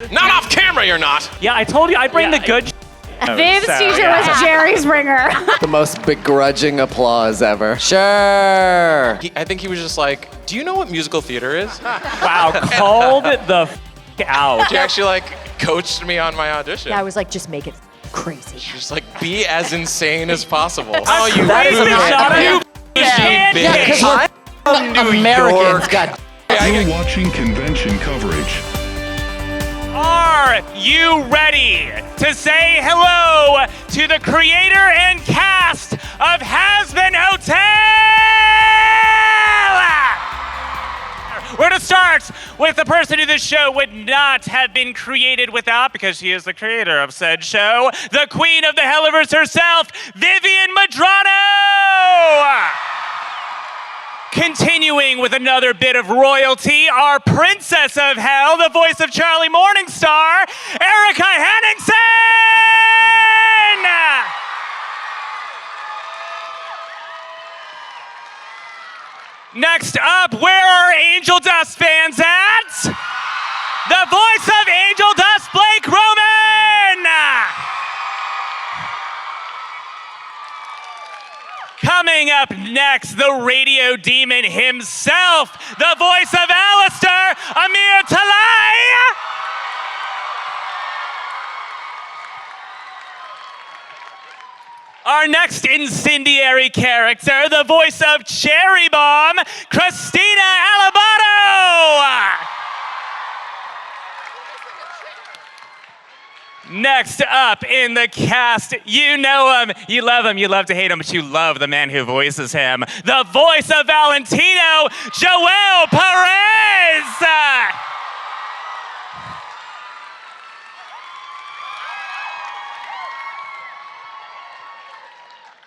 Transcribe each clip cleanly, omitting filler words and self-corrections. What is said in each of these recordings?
Not off camera, you're not. Yeah, I told you I'd bring the good Viv's teacher was Jerry's ringer. The most begrudging applause ever. Sure. I think he was just like, do you know what musical theater is? Wow, called the out. She actually like coached me on my audition. Yeah, I was like, just make it crazy. Just like, be as insane as possible. Oh, you bitch. Yeah, because we're Americans. God. You're watching convention coverage. Are you ready to say hello to the creator and cast of Hazbin Hotel? We're going to start with the person who this show would not have been created without, because she is the creator of said show, the queen of the Helluverse herself, Vivien Madrono! Continuing with another bit of royalty, our princess of hell, the voice of Charlie Morningstar, Erika Henningsen! Next up, where are Angel Dust fans at? The voice of Angel Dust, Blake Roman! Coming up next, the radio demon himself, the voice of Alistair, Amir Talai. Our next incendiary character, the voice of Cherry Bomb, Krystina Alabado. Next up in the cast, you know him, you love to hate him, but you love the man who voices him. The voice of Valentino, Joel Parez!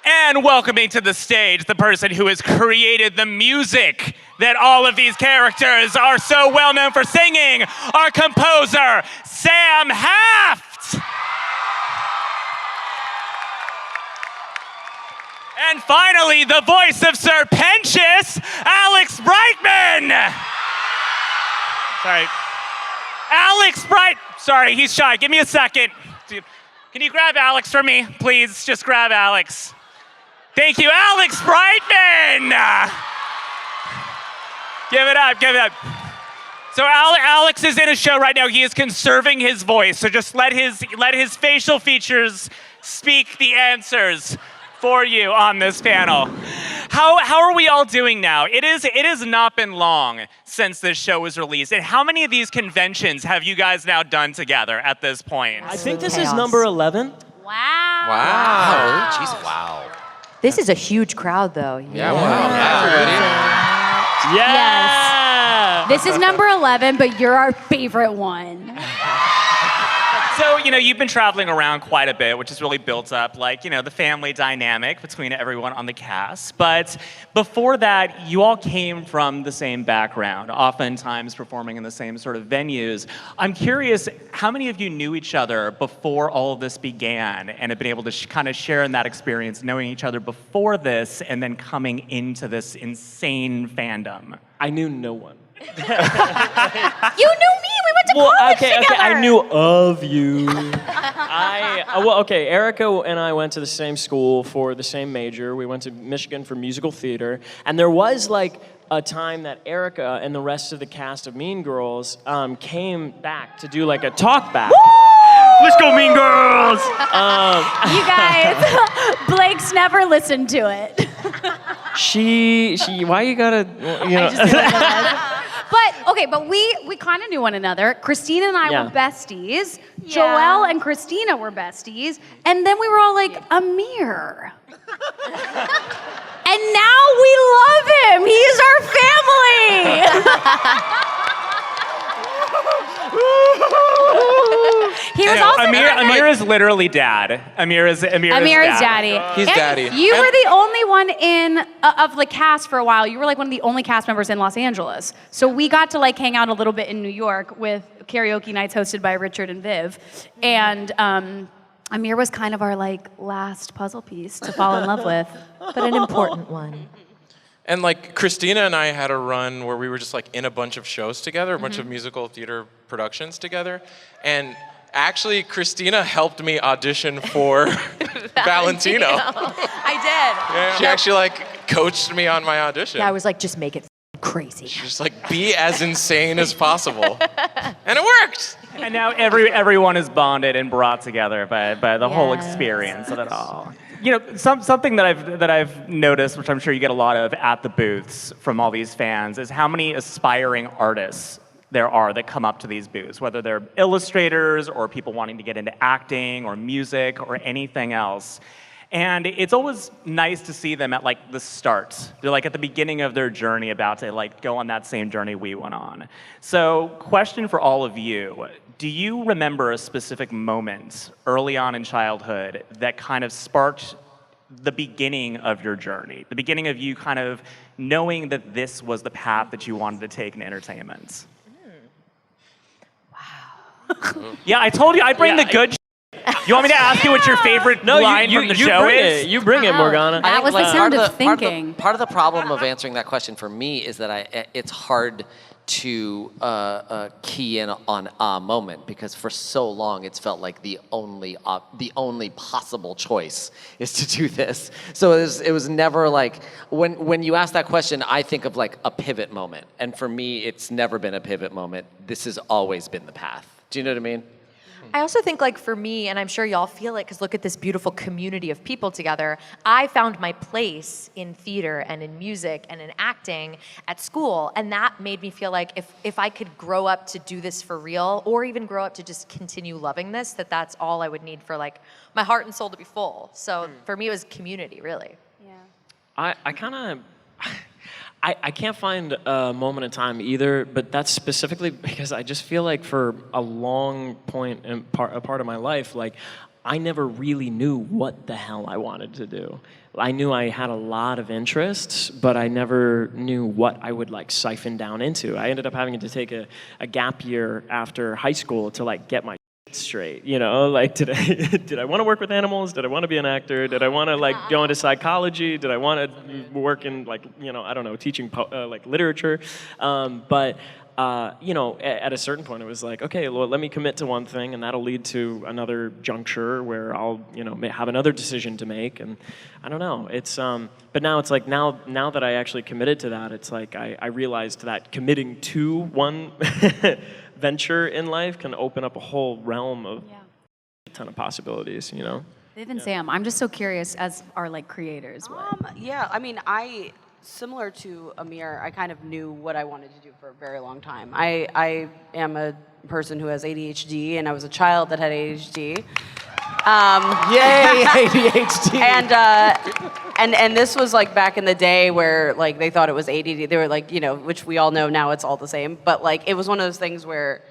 And welcoming to the stage the person who has created the music that all of these characters are so well known for singing, our composer, Sam Heft! And finally, the voice of Sir Pentious, Alex Brightman! Sorry. Alex Sorry, he's shy. Give me a second. Can you grab Alex for me, please? Just grab Alex. Thank you, Alex Brightman! Give it up, give it up. So Alex is in a show right now. He is conserving his voice. So just let his facial features speak the answers for you on this panel. How are we all doing now? It has not been long since this show was released. And how many of these conventions have you guys now done together at this point? I think this is number 11. Wow. Wow. Jesus. Wow. This is a huge crowd, though. Yeah, wow. Yeah, everybody. Yeah! This is number 11, but you're our favorite one. So, you've been traveling around quite a bit, which has really built up, the family dynamic between everyone on the cast. But before that, you all came from the same background, oftentimes performing in the same sort of venues. I'm curious, how many of you knew each other before all of this began and have been able to kind of share in that experience, knowing each other before this and then coming into this insane fandom? I knew no one. You knew me. We went to college together. Okay, I knew of you. Erika and I went to the same school for the same major. We went to Michigan for musical theater, and there was a time that Erika and the rest of the cast of Mean Girls came back to do a talk back. Woo! Let's go, Mean Girls! You guys, Blake's never listened to it. She. Why you gotta? I just did But we kind of knew one another. Krystina and I were besties. Yeah. Joel and Krystina were besties. And then we were all like, Amir. And now we love him. He is our family. He was also Amir is literally dad. Amir is daddy. He's and daddy. You were the only one of the cast for a while. You were one of the only cast members in Los Angeles. So we got to hang out a little bit in New York with karaoke nights hosted by Richard and Viv. And Amir was kind of our last puzzle piece to fall in love with, but an important one. And like Krystina and I had a run where we were just like in a bunch of shows together, a bunch of musical theater productions together. And actually, Krystina helped me audition for Valentino. I did. Yeah, she actually like coached me on my audition. Yeah, I was like, just make it crazy. Just like be as insane as possible. And it worked. And now everyone is bonded and brought together by the whole experience of it all. You know, something that I've noticed, which I'm sure you get a lot of at the booths from all these fans, is how many aspiring artists there are that come up to these booths, whether they're illustrators or people wanting to get into acting or music or anything else. And it's always nice to see them at like the start. They're like at the beginning of their journey, about to like go on that same journey we went on. So, question for all of you. Do you remember a specific moment early on in childhood that kind of sparked the beginning of your journey? The beginning of you kind of knowing that this was the path that you wanted to take in entertainment? Wow. Yeah, I told you, I bring the good You want me to ask you what your favorite line from the show is? You bring it, Morgana. That was the sound of thinking. Part of the problem of answering that question for me is that it's hard to key in on a moment, because for so long it's felt like the only possible choice is to do this. So it was never like, when you ask that question, I think of like a pivot moment, and for me it's never been a pivot moment. This has always been the path. Do you know what I mean? I also think, like, for me, and I'm sure y'all feel it, because look at this beautiful community of people together, I found my place in theater and in music and in acting at school, and that made me feel like if I could grow up to do this for real, or even grow up to just continue loving this, that's all I would need for, like, my heart and soul to be full. So for me, it was community, really. Yeah. I kind of... I can't find a moment in time either, but that's specifically because I just feel like for a long point in a part of my life, like, I never really knew what the hell I wanted to do. I knew I had a lot of interests, but I never knew what I would like siphon down into. I ended up having to take a gap year after high school to like get my straight, you know, like did I want to work with animals? Did I want to be an actor? Did I want to like go into psychology? Did I want to work in like, you know, I don't know, teaching like literature? But you know, at a certain point it was like, okay, well, let me commit to one thing, and that'll lead to another juncture where I'll, you know, have another decision to make. And I don't know, it's but now it's like, now that I actually committed to that, it's like I realized that committing to one venture in life can open up a whole realm of a ton of possibilities, you know? Viv and Sam, I'm just so curious, as our like creators. Yeah, I mean, similar to Amir, I kind of knew what I wanted to do for a very long time. I am a person who has ADHD, and I was a child that had ADHD. Yay, ADHD! And this was like back in the day where like they thought it was ADD. They were like, you know, which we all know now it's all the same. But like it was one of those things where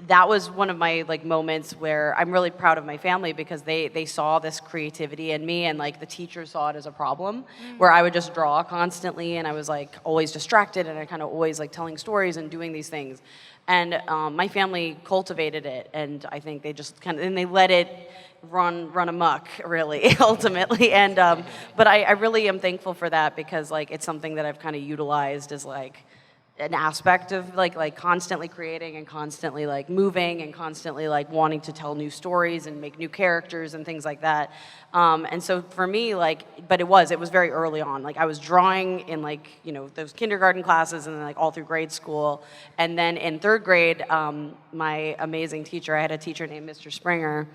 that was one of my like moments where I'm really proud of my family, because they saw this creativity in me, and like the teachers saw it as a problem, where I would just draw constantly, and I was like always distracted, and I kind of always like telling stories and doing these things. And my family cultivated it, and I think they just kind of, and they let it run amok, really, ultimately. And but I really am thankful for that, because like it's something that I've kind of utilized as like an aspect of like constantly creating and constantly like moving and constantly like wanting to tell new stories and make new characters and things like that. And so for me, like, but it was very early on. Like I was drawing in like, you know, those kindergarten classes, and then like all through grade school. And then in third grade, my amazing teacher, I had a teacher named Mr. Springer,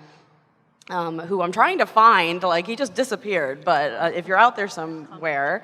who I'm trying to find. Like he just disappeared, but if you're out there somewhere,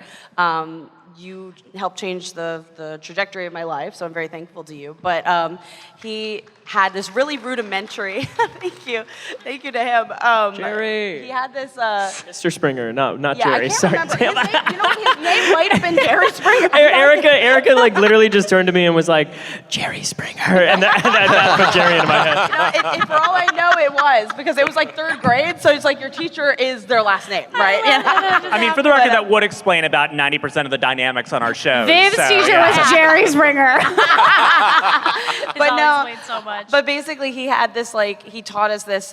you helped change the trajectory of my life, so I'm very thankful to you. But he had this really rudimentary, thank you to him. Jerry. He had this... Mr. Springer, not yeah, Jerry, I can't sorry. remember. His name, you know what, his name might have been Jerry Springer. Erika like literally just turned to me and was like, Jerry Springer, and that put Jerry into my head. You know, for all I know, it was, because it was like third grade, so it's like your teacher is their last name, right? You know? I mean, for the record, that would explain about 90% of the dynamic dynamics on our show. Viv's teacher was Jerry Springer. But no, explains so much. but basically he had this he taught us this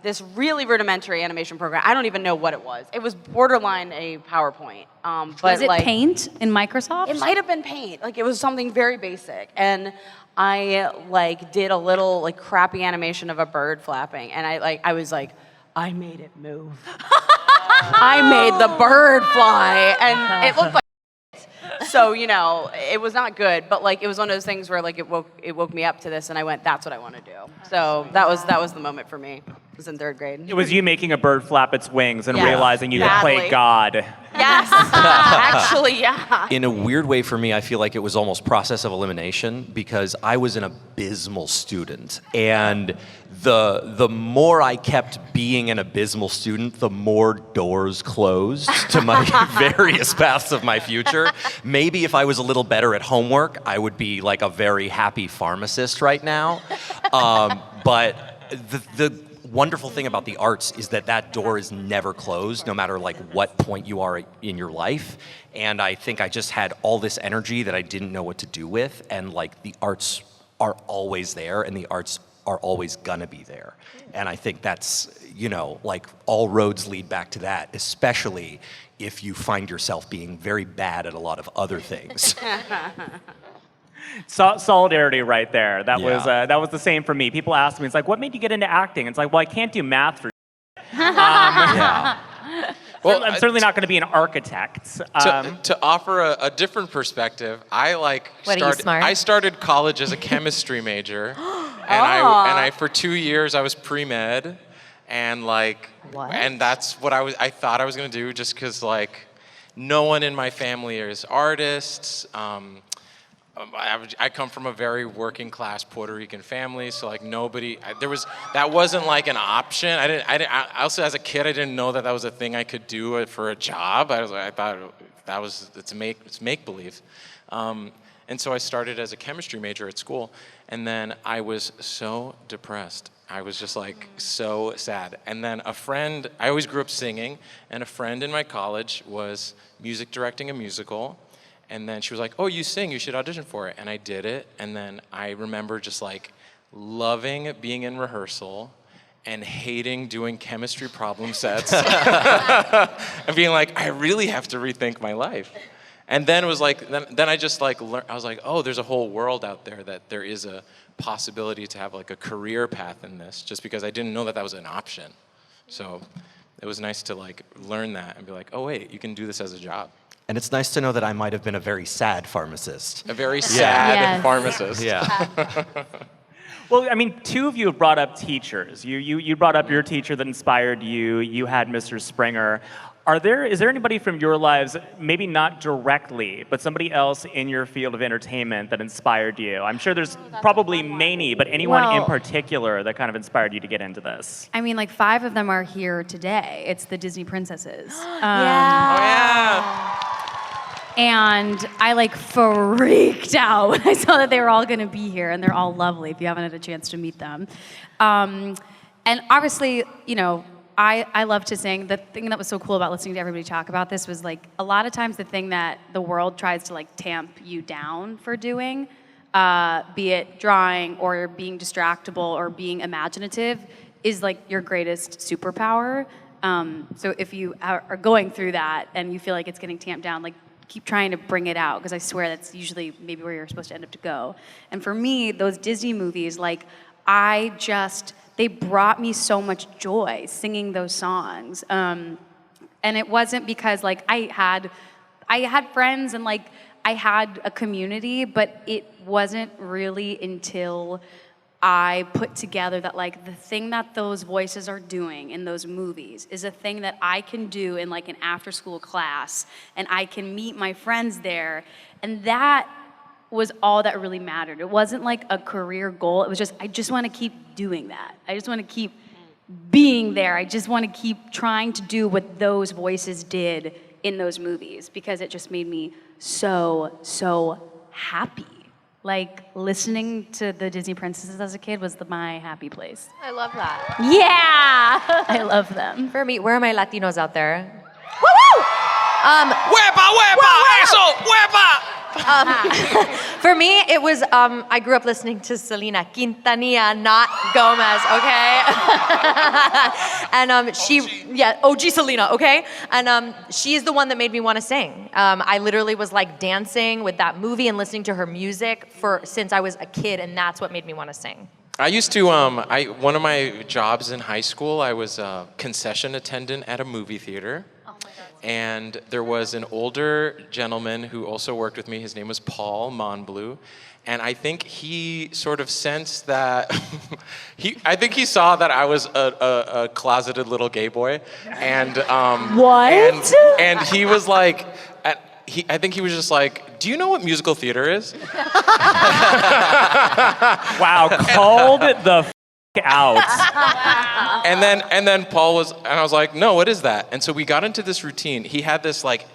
this really rudimentary animation program. I don't even know what it was. It was borderline a PowerPoint. But was it Paint in Microsoft? It might have been Paint. It was something very basic. And I did a little crappy animation of a bird flapping, and I was like, I made it move. I made the bird fly, and it looked like. So it was not good, but it was one of those things where it woke me up to this, and I went, that's what I want to do. So that was the moment for me. It was in 3rd grade. It was you making a bird flap its wings and Yes. realizing you could play Badly. God. Yes, actually, yeah. In a weird way for me, I feel like it was almost process of elimination because I was an abysmal student. And the more I kept being an abysmal student, the more doors closed to my various paths of my future. Maybe if I was a little better at homework, I would be like a very happy pharmacist right now. But the wonderful thing about the arts is that door is never closed, no matter what point you are in your life. And I think I just had all this energy that I didn't know what to do with, and the arts are always there, and the arts are always gonna be there. And I think that's, all roads lead back to that, especially if you find yourself being very bad at a lot of other things. Solidarity right there. That Yeah. was the same for me. People ask me, it's what made you get into acting? It's well, I can't do math for Yeah. Well, I'm certainly not going to be an architect. To offer a different perspective, I What, are you smart? I started college as a chemistry major, and I for 2 years I was pre-med, and What? and that's what I thought I was gonna do, just because no one in my family is artists. I come from a very working class Puerto Rican family, so nobody, that wasn't an option. I also, as a kid, I didn't know that was a thing I could do for a job. I thought it's make believe. And so I started as a chemistry major at school, and then I was so depressed. I was just so sad. And then a friend, I always grew up singing, and a friend in my college was music directing a musical. And then she was like, oh, you sing, you should audition for it. And I did it. And then I remember just loving being in rehearsal and hating doing chemistry problem sets. And being I really have to rethink my life. And then it was then I just learned, I was oh, there's a whole world out there, that there is a possibility to have a career path in this, just because I didn't know that was an option. So it was nice to learn that and be oh wait, you can do this as a job. And it's nice to know that I might have been a very sad pharmacist. A very sad Yes. pharmacist. Yeah. Well, I mean, two of you have brought up teachers. You brought up your teacher that inspired you. You had Mr. Springer. Is there anybody from your lives, maybe not directly, but somebody else in your field of entertainment that inspired you? I'm sure there's probably many, but anyone in Well- particular that kind of inspired you to get into this? I mean, 5 of them are here today. It's the Disney princesses. Yeah. And I freaked out when I saw that they were all gonna be here, and they're all lovely if you haven't had a chance to meet them. And obviously, I love to sing. The thing that was so cool about listening to everybody talk about this was a lot of times the thing that the world tries to tamp you down for doing, be it drawing or being distractible or being imaginative, is your greatest superpower. So if you are going through that and you feel it's getting tamped down, keep trying to bring it out, because I swear that's usually maybe where you're supposed to end up to go. And for me, those Disney movies, they brought me so much joy singing those songs. And it wasn't because I had friends and I had a community, but it wasn't really until I put together that the thing that those voices are doing in those movies is a thing that I can do in an after school class, and I can meet my friends there. And that was all that really mattered. It wasn't a career goal. It was just, I just want to keep doing that. I just want to keep being there. I just want to keep trying to do what those voices did in those movies, because it just made me so, so happy. Listening to the Disney princesses as a kid was my happy place. I love that. Yeah! I love them. For me, where are my Latinos out there? Woo-woo! Huepa, huepa, eso, huepa! For me, it was, I grew up listening to Selena Quintanilla, not Gomez, okay? And OG Selena, okay? And she's the one that made me want to sing. I literally was like dancing with that movie and listening to her music since I was a kid, and that's what made me want to sing. I used to, one of my jobs in high school, I was a concession attendant at a movie theater. And there was an older gentleman who also worked with me. His name was Paul Monbleu. And I think he sort of sensed that, I think he saw that I was a closeted little gay boy. And, What? And he was like, I think he was just like, do you know what musical theater is? Wow, called the out. And then Paul was, and I was like, no, what is that? And so we got into this routine. He had this like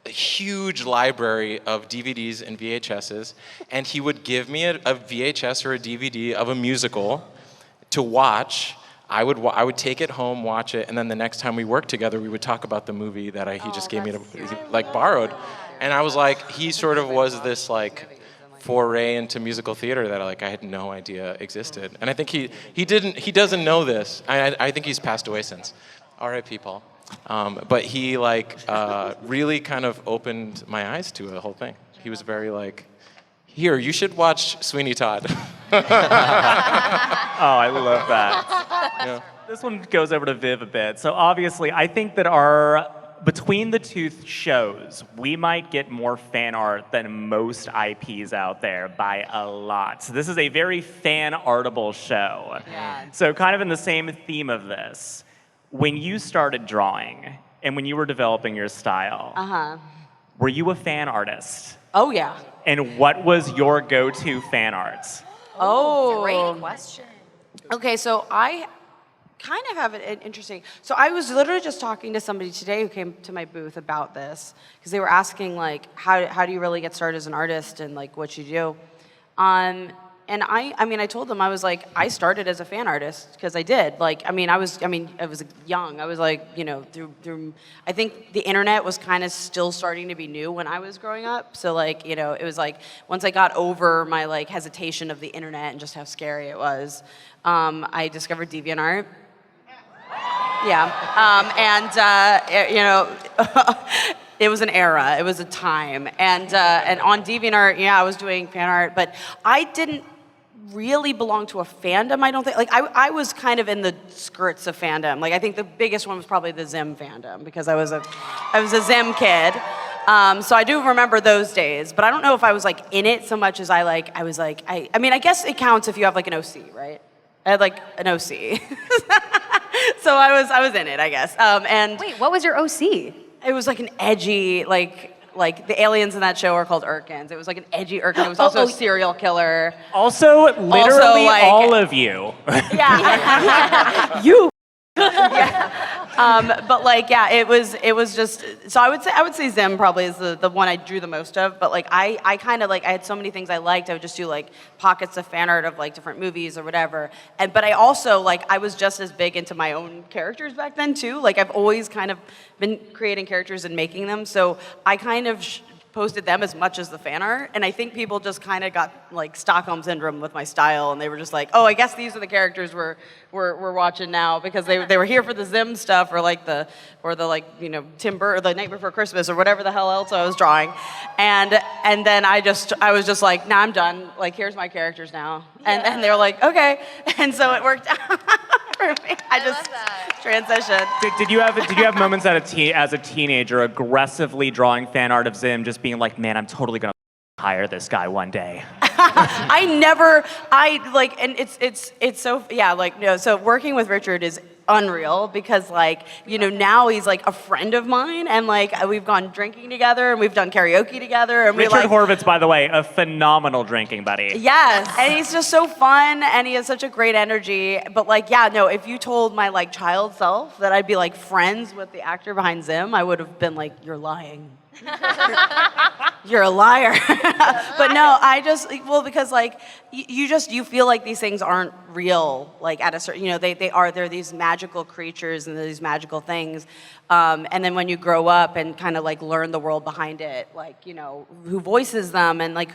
huge library of DVDs and VHSs, and he would give me a VHS or a DVD of a musical to watch. I would take it home, watch it, and then the next time we worked together, we would talk about the movie that he just gave me to, like, borrowed. And I was like, he sort of was this like foray into musical theater that like I had no idea existed. And I think he doesn't know this. I think he's passed away since. R.I.P. Paul. But he like really kind of opened my eyes to the whole thing. He was very like, here, you should watch Sweeney Todd. Oh, I love that. Yeah. This one goes over to Viv a bit. So obviously, I think that between the two shows, we might get more fan art than most IPs out there by a lot. So this is a very fan-artable show. Yeah. So kind of in the same theme of this, when you started drawing and when you were developing your style, were you a fan artist? Oh, yeah. And what was your go-to fan art? Oh. Great question. Okay, so I kind of have an interesting. So I was literally just talking to somebody today who came to my booth about this because they were asking like, how do you really get started as an artist and like what you do? And I told them I was like, I started as a fan artist because I did. Like, I was young. I was like, you know, through. I think the internet was kind of still starting to be new when I was growing up. So like, you know, it was like once I got over my like hesitation of the internet and just how scary it was, I discovered DeviantArt. Yeah, you know, it was an era, it was a time, and on DeviantArt, yeah, I was doing fan art, but I didn't really belong to a fandom. I don't think, like, I was kind of in the skirts of fandom. Like, I think the biggest one was probably the Zim fandom because I was a Zim kid. So I do remember those days, but I don't know if I was like in it so much as I guess it counts if you have like an OC, right? I had like an OC. So I was in it, I guess. And Wait, what was your OC? it was like an edgy, like the aliens in that show are called Urkins. It was like an edgy Urkin. It was also a serial killer. Also, literally like, all of you. Yeah. You. Yeah. But like, yeah, it was just, so I would say Zim probably is the one I drew the most of, but like I kind of like, I had so many things I liked. I would just do like pockets of fan art of like different movies or whatever. But I also like, I was just as big into my own characters back then too. Like I've always kind of been creating characters and making them. So I kind of posted them as much as the fan art, and I think people just kind of got like Stockholm syndrome with my style, and they were just like, oh, I guess these are the characters we're watching now because they were here for the Zim stuff or the like, you know, Tim Burton or the Night Before Christmas or whatever the hell else I was drawing, and then I was just like, nah, I'm done. Like here's my characters now, and they were like, okay, and so it worked out for me. I just transitioned. Did you have moments as a teenager aggressively drawing fan art of Zim, just being like, man, I'm totally gonna hire this guy one day? It's so, yeah, like, no, so working with Richard is unreal because like, you know, now he's like a friend of mine and like we've gone drinking together and we've done karaoke together and Richard Horvitz, by the way, a phenomenal drinking buddy. Yes, and he's just so fun and he has such a great energy. But like, yeah, no, if you told my like child self that I'd be like friends with the actor behind Zim, I would have been like, you're lying. You're a liar. But no, because like you feel like these things aren't real, like at a certain, they're these magical creatures and these magical things. And then when you grow up and kind of like learn the world behind it, like, who voices them and like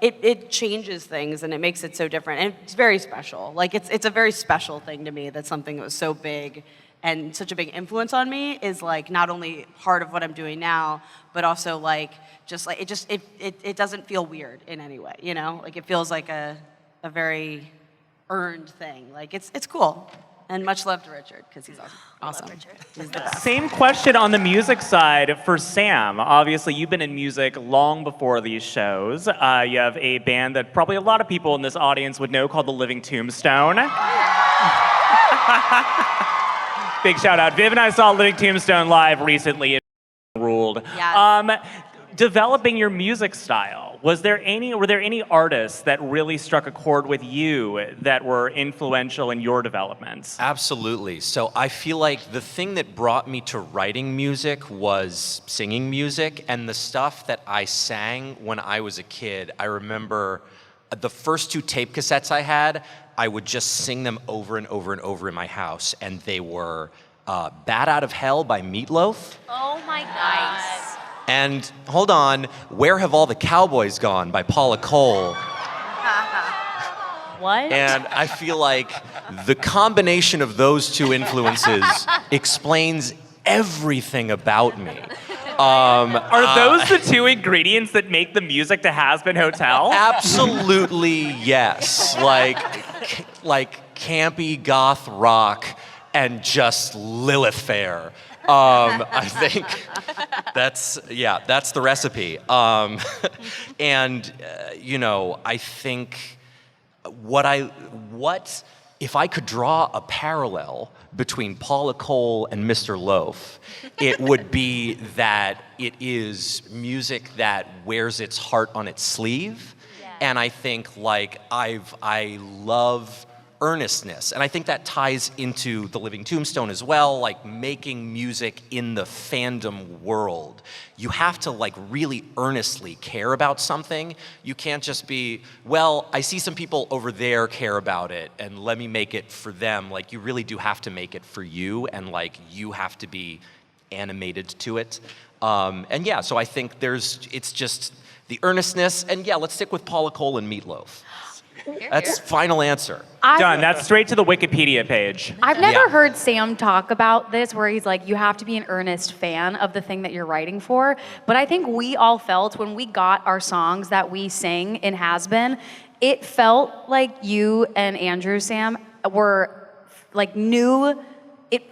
it changes things and it makes it so different. And it's very special. Like it's a very special thing to me that something that was so big and such a big influence on me is like not only part of what I'm doing now, but also like it doesn't feel weird in any way, like it feels like a very earned thing. Like it's cool. And much love to Richard because he's awesome. He's the best. Same question on the music side for Sam. Obviously, you've been in music long before these shows. You have a band that probably a lot of people in this audience would know called The Living Tombstone. Big shout out. Viv and I saw Living Tombstone live recently. It ruled. Yes. Developing your music style, were there any artists that really struck a chord with you that were influential in your development? Absolutely. So I feel like the thing that brought me to writing music was singing music, and the stuff that I sang when I was a kid. I remember the first 2 tape cassettes I had, I would just sing them over and over and over in my house, and they were Bat Out of Hell by Meatloaf. Oh my God. And hold on, Where Have All the Cowboys Gone by Paula Cole. What? And I feel like the combination of those 2 influences explains everything about me. Are those the 2 ingredients that make the music to Hazbin Hotel? Absolutely yes. Like campy goth rock and just Lilith Fair. I think that's the recipe. And I think what if I could draw a parallel between Paula Cole and Mr. Loaf, it would be that it is music that wears its heart on its sleeve. Yeah. And I think like I love earnestness. And I think that ties into The Living Tombstone as well, like making music in the fandom world. You have to like really earnestly care about something. You can't just be, well, I see some people over there care about it and let me make it for them. Like you really do have to make it for you, and like you have to be animated to it. And yeah, so I think it's just the earnestness, and yeah, let's stick with Paula Cole and Meatloaf. That's final answer. Done. That's straight to the Wikipedia page. I've never heard Sam talk about this where he's like, you have to be an earnest fan of the thing that you're writing for. But I think we all felt when we got our songs that we sing in Hazbin, it felt like you and Andrew, Sam, were like new.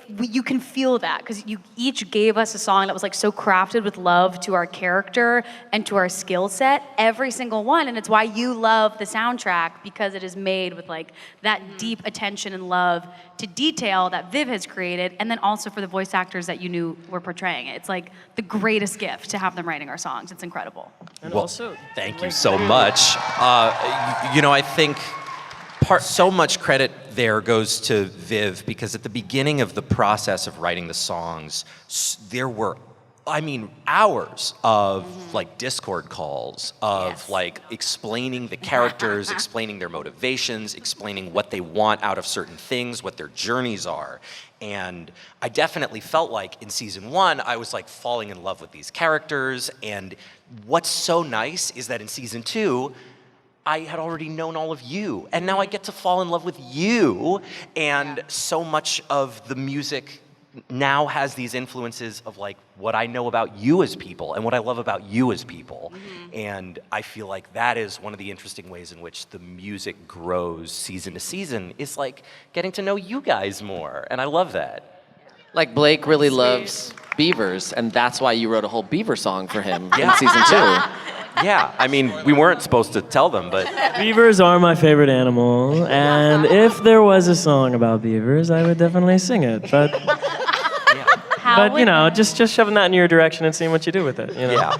You can feel that because you each gave us a song that was like so crafted with love to our character and to our skill set, every single one. And it's why you love the soundtrack, because it is made with like that deep attention and love to detail that Viv has created, and then also for the voice actors that you knew were portraying it. It's like the greatest gift to have them writing our songs. It's incredible. And well, also, thank you so much. I think so much credit there goes to Viv, because at the beginning of the process of writing the songs, there were, hours of like Discord calls of like explaining the characters, explaining their motivations, explaining what they want out of certain things, what their journeys are. And I definitely felt like in season 1, I was like falling in love with these characters. And what's so nice is that in season 2, I had already known all of you, and now I get to fall in love with you, and so much of the music now has these influences of like what I know about you as people and what I love about you as people. And I feel like that is one of the interesting ways in which the music grows season to season, is like getting to know you guys more, and I love that. Like Blake really loves beavers, and that's why you wrote a whole beaver song for him in season 2. Yeah, we weren't supposed to tell them, but... Beavers are my favorite animal, and if there was a song about beavers, I would definitely sing it, but... Just shoving that in your direction and seeing what you do with it, Yeah.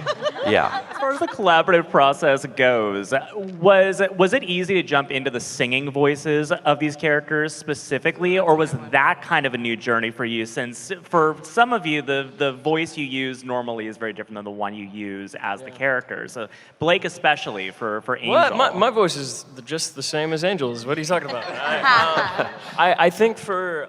Yeah. As far as the collaborative process goes, was it easy to jump into the singing voices of these characters specifically, or was that kind of a new journey for you? Since for some of you, the voice you use normally is very different than the one you use as the character. So Blake especially for Angel. What? My voice is just the same as Angel's. What are you talking about? I think for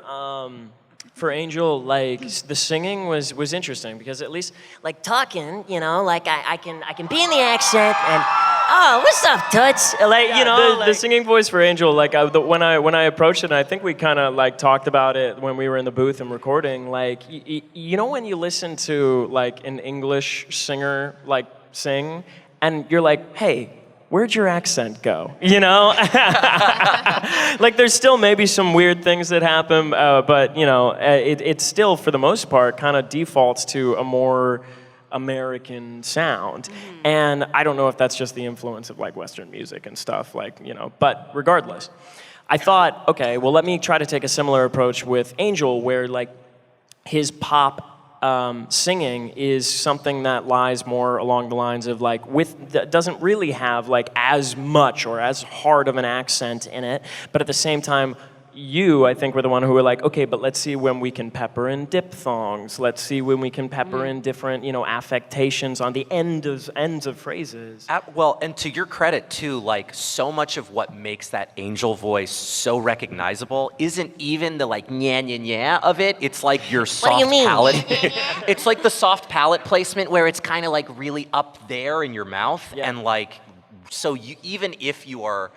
Angel, like the singing was interesting because at least Like talking, you know, like I can be in the accent and, oh, what's up, Toots? Like, you know, the singing voice for Angel, like when I approached it, and I think we kind of like talked about it when we were in the booth and recording. Like, you know, when you listen to like an English singer like sing, and you're like, hey, where'd your accent go? You know, like there's still maybe some weird things that happen, but you know, it still for the most part kind of defaults to a more American sound. And I don't know if that's just the influence of like Western music and stuff, like, you know, but regardless, I thought, okay, well, let me try to take a similar approach with Angel, where like his pop singing is something that lies more along the lines of like doesn't really have like as much or as hard of an accent in it, but at the same time, I think were the one who were like, okay, but let's see when we can pepper in diphthongs. Let's see when we can pepper in different, you know, affectations on the ends of phrases. Well, and to your credit too, like so much of what makes that Angel voice so recognizable isn't even the like nya nya nya of it. It's like your soft What do you mean? palate. It's like the soft palate placement where it's kind of like really up there in your mouth, and like so you even if you are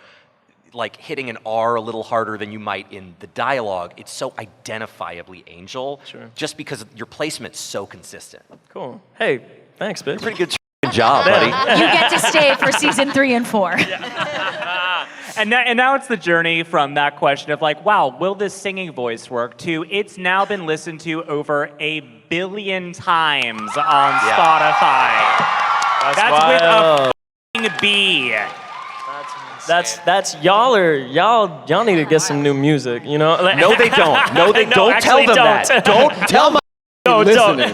like hitting an R a little harder than you might in the dialogue, it's so identifiably Angel, just because your placement's so consistent. Cool. Hey, thanks, bitch. Pretty good job, buddy. You get to stay for season 3 and 4. And now it's the journey from that question of like, wow, will this singing voice work, to it's now been listened to over 1 billion times on Spotify. That's with a f***ing B. That's y'all need to get some new music, you know? Like, No, they don't. No, they don't tell them that. Don't tell them. No, don't. No.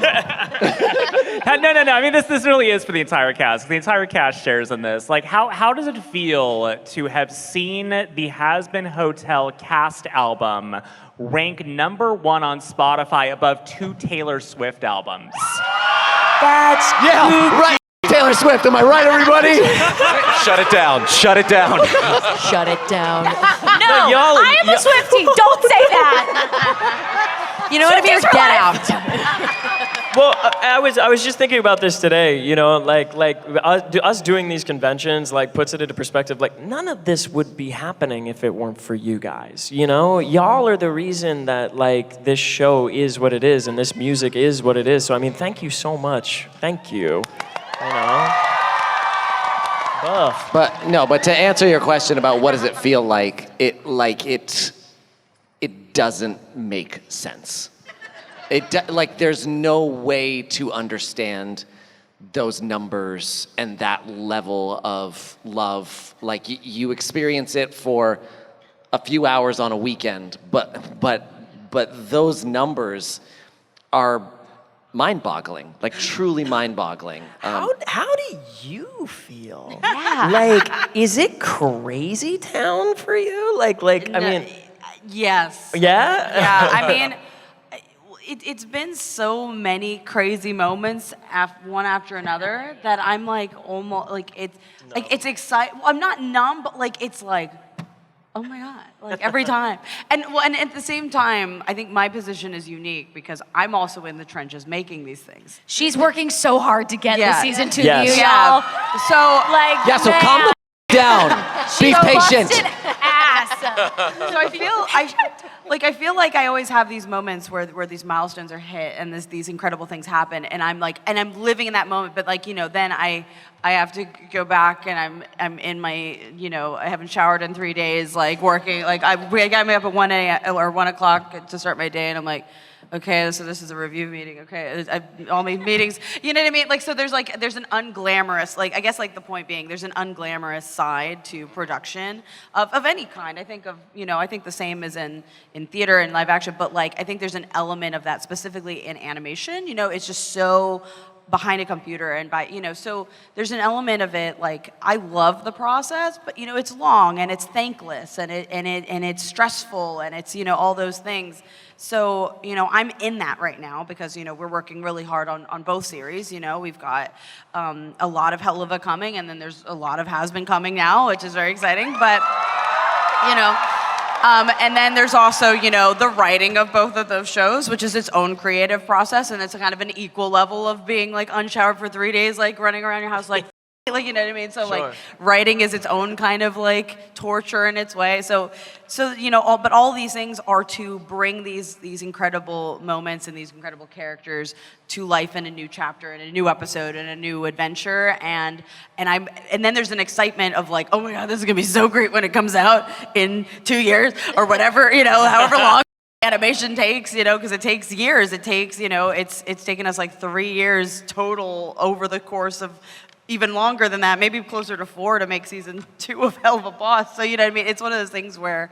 I mean, this really is for the entire cast. The entire cast shares in this. Like, how does it feel to have seen the Hazbin Hotel cast album rank #1 on Spotify above 2 Taylor Swift albums? that's Right. Taylor Swift, am I right, everybody? Shut it down. Shut it down. Shut it down. No, y'all- I am a Swiftie. Don't say that. You know what, Amir? Get out. Well, I was just thinking about this today, you know, like us doing these conventions, like puts it into perspective, like none of this would be happening if it weren't for you guys, you know? Y'all are the reason that like this show is what it is and this music is what it is. So, I mean, thank you so much. Thank you. You know? But to answer your question about what does it feel like, it doesn't make sense. There's no way to understand those numbers and that level of love. Like you experience it for a few hours on a weekend, but those numbers are mind-boggling, like truly mind-boggling. How do you feel? Yeah. Like, is it crazy town for you? Like, I mean... Yes. Yeah? Yeah, I mean, it's been so many crazy moments, one after another, that I'm like almost, like it's exciting. I'm not numb, but like it's like, oh my God, like every time. And at the same time, I think my position is unique because I'm also in the trenches making these things. She's working so hard to get the season 2 Yes. to you, Yeah. y'all. So Like, Yeah, so calm the down. Be patient. busted ass. So I feel like I always have these moments where these milestones are hit and these incredible things happen, and I'm living in that moment. But like, you know, then I have to go back and I'm in my, you know, I haven't showered in 3 days, like working. Like I got me up at 1 a.m. or 1 o'clock to start my day, and I'm like, okay, so this is a review meeting. Okay, all my meetings. You know what I mean? Like, so there's an unglamorous, like, I guess like the point being, there's an unglamorous side to production of any kind. I think the same as in theater and live action, but like, I think there's an element of that specifically in animation. You know, it's just so behind a computer and so there's an element of it, like, I love the process, but it's long and it's thankless and it's stressful and it's all those things. So I'm in that right now because we're working really hard on both series. We've got a lot of Helluva coming, and then there's a lot of Hazbin coming now, which is very exciting, but and then there's also, the writing of both of those shows, which is its own creative process, and it's kind of an equal level of being like unshowered for 3 days, like running around your house, like you know what I mean? So Sure. like writing is its own kind of like torture in its way. So but all these things are to bring these incredible moments and these incredible characters to life in a new chapter and a new episode and a new adventure. And then there's an excitement of like, oh my God, this is gonna be so great when it comes out in 2 years or whatever, however long animation takes, because it takes years. It takes, it's taken us like 3 years total over the course of even longer than that, maybe closer to 4 to make season 2 of Helluva Boss. So you know what I mean? It's one of those things where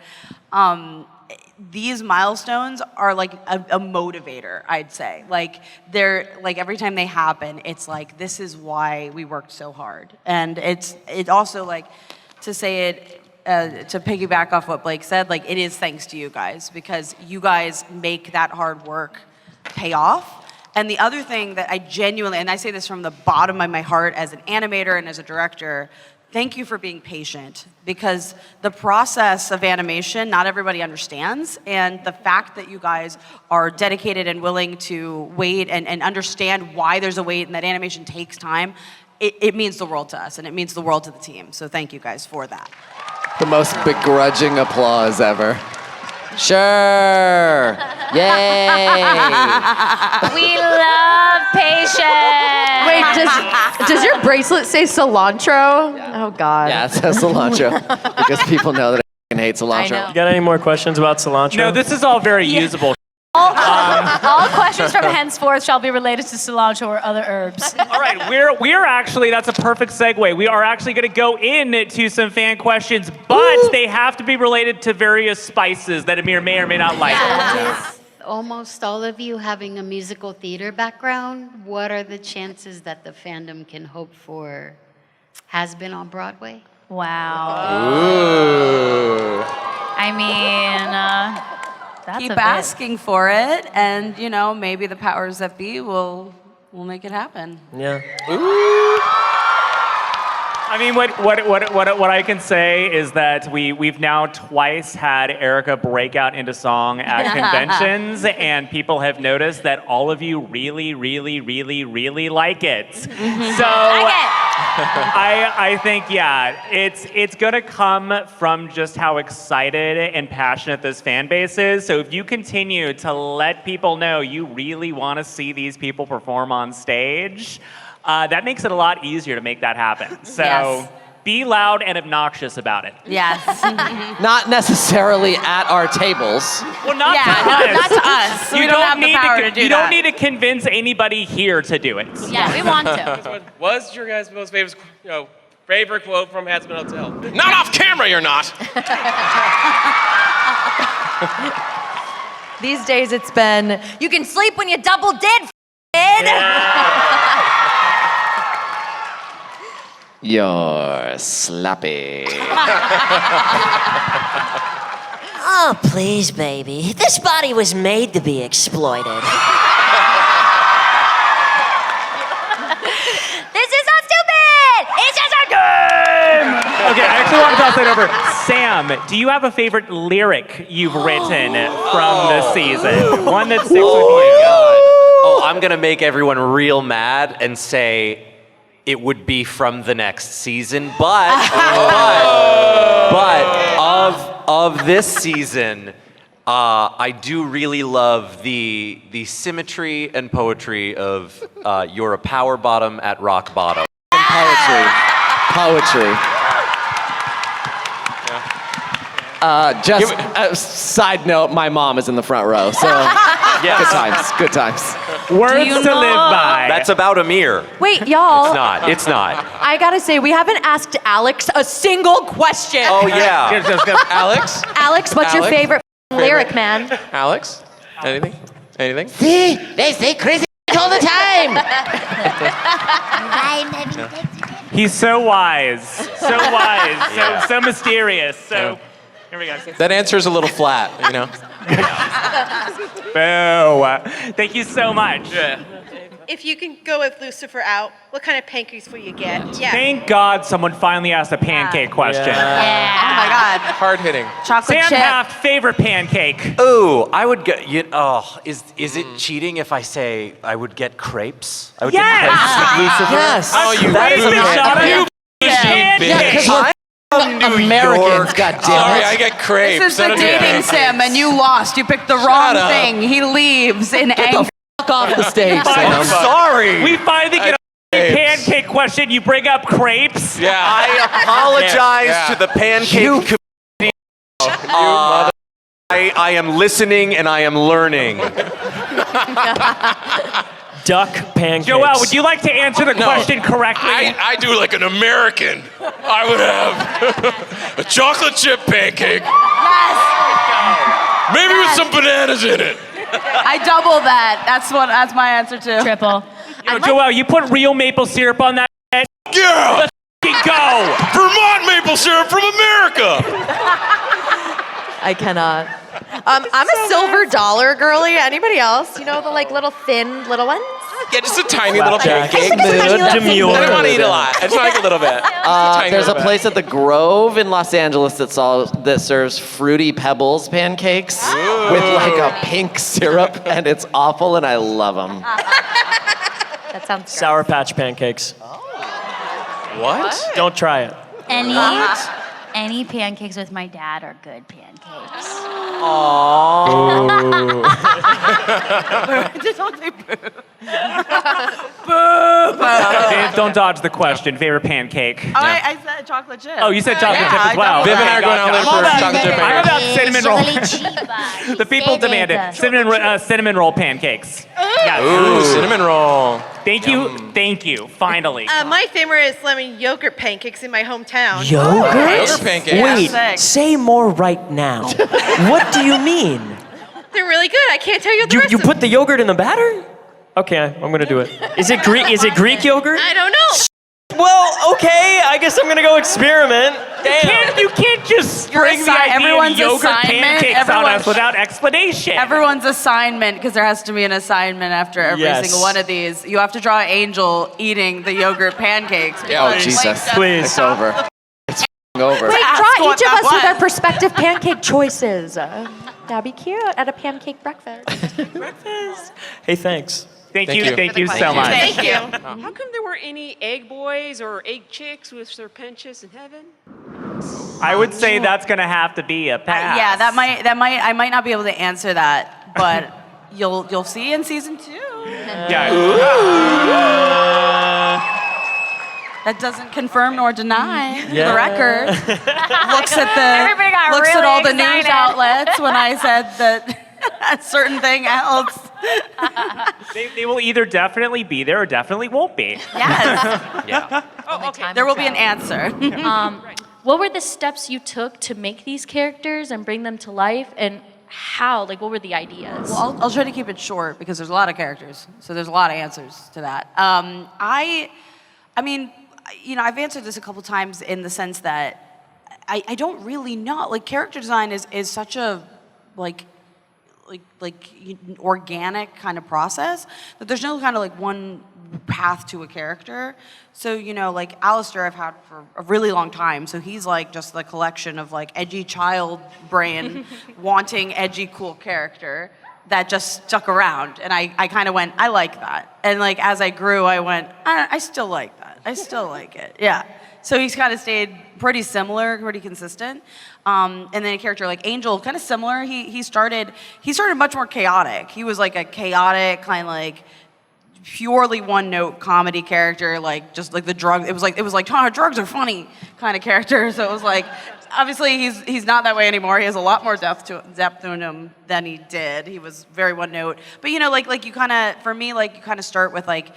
these milestones are like a motivator, I'd say. Like they're like every time they happen, it's like this is why we worked so hard. And it also like to say it. To piggyback off what Blake said, like it is thanks to you guys because you guys make that hard work pay off. And the other thing that I genuinely, and I say this from the bottom of my heart as an animator and as a director, thank you for being patient because the process of animation, not everybody understands. And the fact that you guys are dedicated and willing to wait and understand why there's a wait and that animation takes time, it means the world to us and it means the world to the team. So thank you guys for that. The most begrudging applause ever. Sure. Yay. We love patience. Wait, does your bracelet say cilantro? Oh God. Yeah, it says cilantro because people know that I hate cilantro. I know. You got any more questions about cilantro? No, this is all very usable. All questions from henceforth shall be related to cilantro or other herbs. All right, we're actually, that's a perfect segue. We are actually going to go into some fan questions, but they have to be related to various spices that Amir may or may not like. With almost all of you having a musical theater background, what are the chances that the fandom can hope for Hazbin on Broadway? Wow. Ooh. I mean, that's Keep a bit. asking for it, and maybe the powers that be will make it happen. Yeah. I mean, what I can say is that we've now twice had Erika break out into song at conventions, and people have noticed that all of you really, really, really, really like it. So I think, it's gonna come from just how excited and passionate this fan base is. So if you continue to let people know you really want to see these people perform on stage, that makes it a lot easier to make that happen. So be loud and obnoxious about it. Yes. Not necessarily at our tables. Well, not to not to us. You We don't have the power to do You that. don't need to convince anybody here to do it. Yeah, we want to. What was your guys' most favorite quote from Hazbin Hotel? Not off camera, you're not. These days it's been, you can sleep when you double did, You're slappy. Oh, please, baby. This body was made to be exploited. This is not stupid! It's just a game! Okay, I actually want to toss it over. Sam, do you have a favorite lyric you've written from this season? One that sticks with you? Oh, I'm gonna make everyone real mad and say it would be from the next season, but of this season, I do really love the symmetry and poetry of "You're a power bottom at rock bottom." Poetry. Just a side note, my mom is in the front row, so good times. Words to live by. That's about Amir. Wait, y'all. It's not. I gotta say, we haven't asked Alex a single question. Oh yeah. Alex? Alex, what's your favorite lyric, man? Alex? Anything? See? They say crazy pancakes all the time. He's so wise. So wise. So mysterious. So here we go. That answer is a little flat, you know? Boo. Thank you so much. If you can go with Lucifer out, what kind of pancakes will you get? Yeah. Thank God someone finally asked a pancake question. Oh my God. Hard hitting. Chocolate Sam chip. Heft, favorite pancake. Ooh, I would get. Is it cheating if I say I would get crepes? I would get crepes with Lucifer. Yes. Oh, you That is baby. amazing. Pancake. Americans, goddammit. Sorry, I get crepes. This is I the don't get dating pancakes. sim, and you lost. You picked the wrong up. thing. He leaves in anger. Fuck off the stage, I'm Sam. sorry. We finally get a pancake question. You bring up crepes. Yeah. I apologize Yeah. to the pancake community. I am listening and I am learning. Duck pancakes. Joel, would you like to answer the question correctly? I do like an American. I would have a chocolate chip pancake. Yes. Maybe with some bananas in it. I double that. That's my answer too. Triple. Yo, Joel, you put real maple syrup on that. Yeah. Let's f***ing go. Vermont maple syrup from America. I cannot. I'm a silver dollar girly. Anybody else? You know the like little thin little ones? Yeah, just a tiny little Flapjack. pancake. Demure. I don't want to eat a lot. I just want like a little bit. There's a place at the Grove in Los Angeles that serves fruity pebbles pancakes with like a pink syrup, and it's awful, and I love them. That sounds great. Sour Patch pancakes. What? Don't try it. Any pancakes with my dad are good pancakes. Don't dodge the question. Favorite pancake. Oh, I said chocolate chip. Oh, you said chocolate chip as well. Viv and I are going out there for chocolate chip I'm about pancakes. cinnamon roll. The people demand it. Cinnamon roll pancakes. Yes. Ooh, cinnamon roll. Thank you. Finally. My favorite is lemon yogurt pancakes in my hometown. Yogurt pancakes. Wait, Sick. say more right now. What do you mean? They're really good. I can't tell you the You recipe. put the yogurt in the batter? Okay, I'm gonna do it. Is it Greek yogurt? I don't know. Well, okay, I guess I'm gonna go experiment. Damn. You can't just spring the idea everyone's of yogurt assignment, pancakes on us without explanation. Everyone's assignment, because there has to be an assignment after every Yes. single one of these. You have to draw an angel eating the yogurt pancakes. Oh, Jesus. Please. It's over. It's over. Wait, Ask draw what each of that us with was. our prospective pancake choices. That'd be cute at a pancake breakfast. Hey, thanks. Thank Thank you you. so much. Thank you. How come there weren't any EgBoiz or egg chicks with Sir Pentious in heaven? I would say that's gonna have to be a pass. Yeah, I might not be able to answer that, but you'll see in season 2. Yeah. That doesn't confirm nor deny Yeah. the record. Everybody got looks at really all the news excited. outlets when I said that a certain thing else. They will either definitely be there or definitely won't be. Yes, Yeah. Oh, okay. there will be an answer. What were the steps you took to make these characters and bring them to life, and how? Like, what were the ideas? Well, I'll try to keep it short because there's a lot of characters, so there's a lot of answers to that. I mean, you know, I've answered this a couple times in the sense that I don't really know. Like, character design is such a like organic kind of process that there's no kind of like one path to a character. So, you know, like Alistair I've had for a really long time, so he's like just the collection of like edgy child brain wanting edgy cool character that just stuck around, and I kind of went, I like that. And like as I grew, I went, I still like that. I still like it. Yeah. So he's kind of stayed pretty similar, pretty consistent. And then a character like Angel, kind of similar. He started much more chaotic. He was like a chaotic kind of like purely one-note comedy character, like just like the drug. It was like oh, drugs are funny kind of character. So it was like, obviously he's not that way anymore. He has a lot more depth to him than he did. He was very one-note. But you know, like you kind of, for me, like you kind of start with like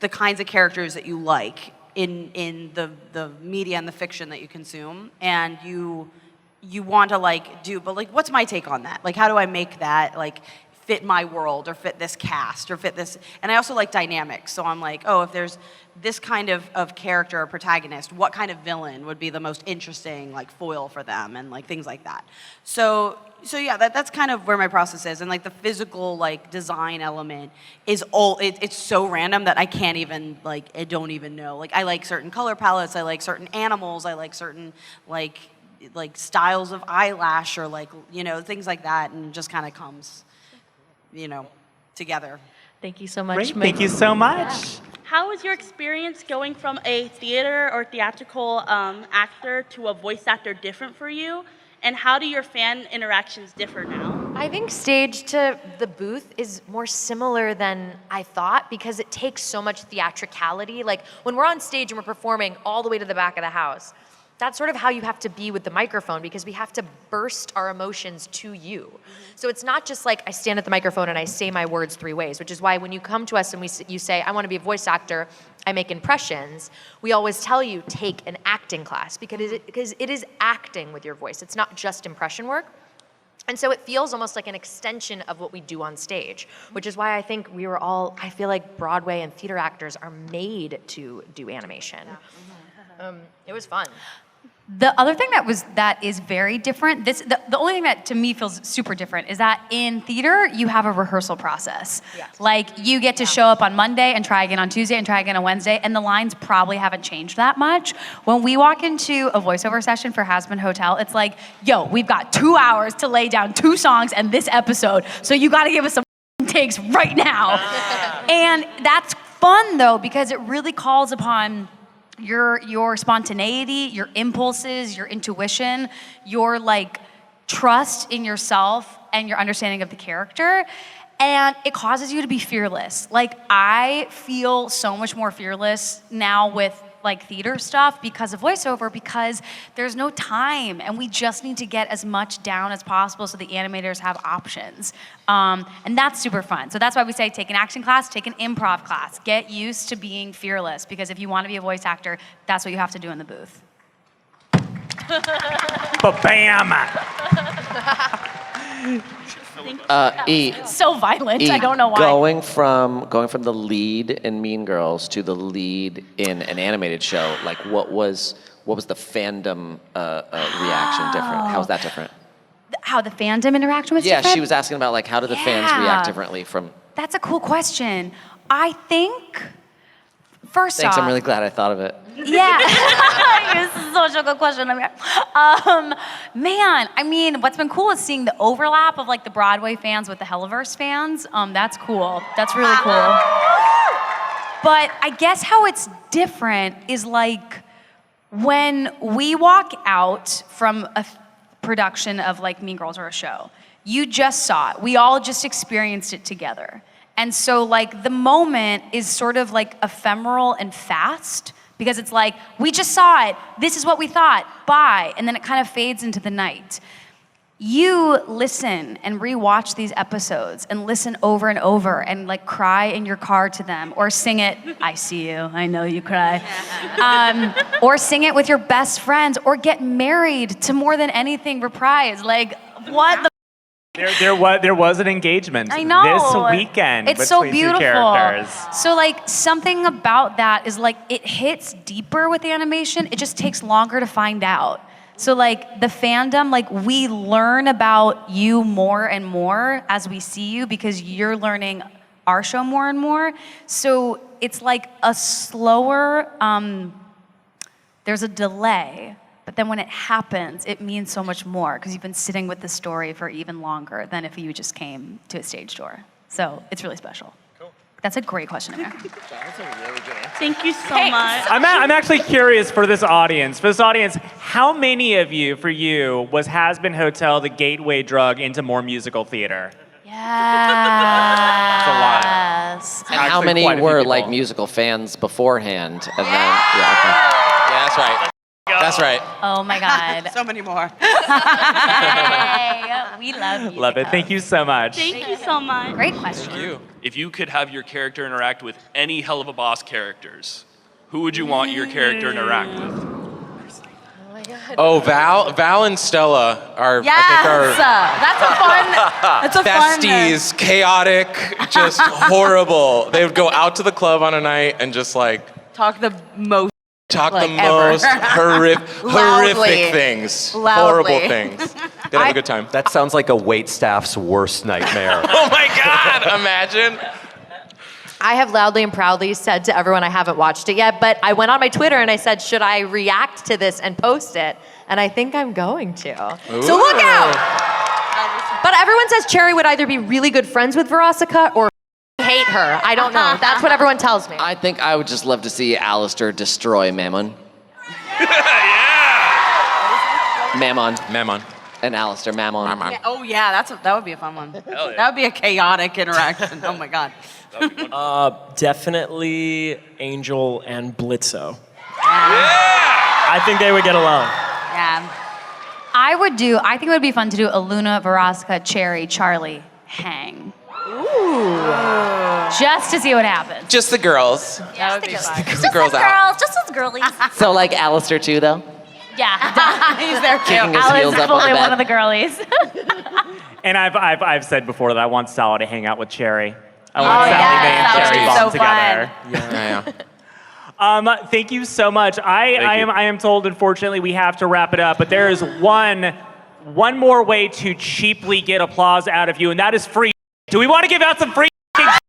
the kinds of characters that you like in the media and the fiction that you consume, and you want to like do, but like what's my take on that? Like how do I make that like fit my world or fit this cast or fit this. And I also like dynamics. So I'm like, oh, if there's this kind of character or protagonist, what kind of villain would be the most interesting like foil for them and like things like that. So yeah, that's kind of where my process is. And like the physical like design element is it's so random that I can't even like, I don't even know. Like I like certain color palettes, I like certain animals, I like certain like styles of eyelash or like, you know, things like that, and just kind of comes, you know, together. Thank you so much. Great. Thank you so much. How was your experience going from a theater or theatrical actor to a voice actor different for you? And how do your fan interactions differ now? I think stage to the booth is more similar than I thought because it takes so much theatricality. Like when we're on stage and we're performing all the way to the back of the house, that's sort of how you have to be with the microphone because we have to burst our emotions to you. So it's not just like I stand at the microphone and I say my words 3 ways, which is why when you come to us and you say, I want to be a voice actor, I make impressions, we always tell you take an acting class because it is acting with your voice. It's not just impression work. And so it feels almost like an extension of what we do on stage, which is why I think I feel like Broadway and theater actors are made to do animation. It was fun. The other thing that is very different, the only thing that to me feels super different is that in theater, you have a rehearsal process. Yes. Like you get to show up on Monday and try again on Tuesday and try again on Wednesday, and the lines probably haven't changed that much. When we walk into a voiceover session for Hazbin Hotel, it's like, yo, we've got 2 hours to lay down 2 songs and this episode, so you gotta give us some takes right now. And that's fun though, because it really calls upon your spontaneity, your impulses, your intuition, your like trust in yourself and your understanding of the character. And it causes you to be fearless. Like I feel so much more fearless now with like theater stuff because of voiceover, because there's no time and we just need to get as much down as possible so the animators have options. And that's super fun. So that's why we say take an action class, take an improv class, get used to being fearless, because if you want to be a voice actor, that's what you have to do in the booth. Ba-bam! So violent, I don't know why. Going from the lead in Mean Girls to the lead in an animated show, like what was the fandom reaction different? How was that different? How the fandom interaction was different? Yeah, she was asking about like how do the fans react differently from. That's a cool question. I think, first Thanks, off. I'm really glad I thought of it. Yeah. This is such a good question, Amir. Man, I mean, what's been cool is seeing the overlap of like the Broadway fans with the Helluverse fans. That's cool. That's really cool. But I guess how it's different is like when we walk out from a production of like Mean Girls or a show, you just saw it. We all just experienced it together. And so like the moment is sort of like ephemeral and fast, because it's like, we just saw it, this is what we thought, bye, and then it kind of fades into the night. You listen and rewatch these episodes and listen over and over and like cry in your car to them, or sing it, I see you, I know you cry, or sing it with your best friends, or get married to More Than Anything Reprise. Like, what the There was an engagement I know. this weekend it's between so 2 beautiful. characters. So like something about that is like it hits deeper with animation. It just takes longer to find out. So like the fandom, like we learn about you more and more as we see you because you're learning our show more and more. So it's like a slower, there's a delay. But then when it happens, it means so much more because you've been sitting with the story for even longer than if you just came to a stage door. So it's really special. Cool. That's a great question, Amir. That's a really good answer. Thank you so much. I'm actually curious for this audience. How many of you, for you, was Hazbin Hotel the gateway drug into more musical theater? Yes. That's a lot. And how many were like musical fans beforehand? And then, yeah, that's right. That's right. Oh my God. So many more. Hey, we love you. Love it. Thank you so much. Thank you so much. Great question. Thank you. If you could have your character interact with any Helluva Boss characters, who would you want your character to interact with? Oh, Val and Stella are, Yes, I that's a fun. besties, chaotic, just horrible. They would go out to the club on a night and just like Talk the most. talk Like, the ever. most horrific Loudly. things, Loudly. horrible things. They'd have a good time. That sounds like a waitstaff's worst nightmare. Oh my God! Imagine. I have loudly and proudly said to everyone I haven't watched it yet, but I went on my Twitter and I said, should I react to this and post it? And I think I'm going to. So look out! But everyone says Cherry would either be really good friends with Veronica or hate her. I don't know. That's what everyone tells me. I think I would just love to see Alistair destroy Mammon. Mammon. And Alistair, Mammon. Yeah, oh yeah, that would be a fun one. That would be a chaotic interaction. Oh my God. Definitely Angel and Blitzo. I think they would get along. Yeah. I think it would be fun to do a Luna, Veronica, Cherry, Charlie hang. Ooh. Just to see what happens. Just the girls. Yeah, Just the girls out. just as girlies. So like Alistair too, though? Yeah. He's there too. Kicking his Alice heels is up on fully the one bed. of the girlies. And I've said before that I want Sally to hang out with Cherry. I Oh, want Sally yeah, Mae and that would Cherry be bond so together. Yeah. Thank you so much. I am told, unfortunately, we have to wrap it up, but there is one more way to cheaply get applause out of you, and that is free. Do we want to give out some free? Let's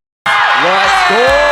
go!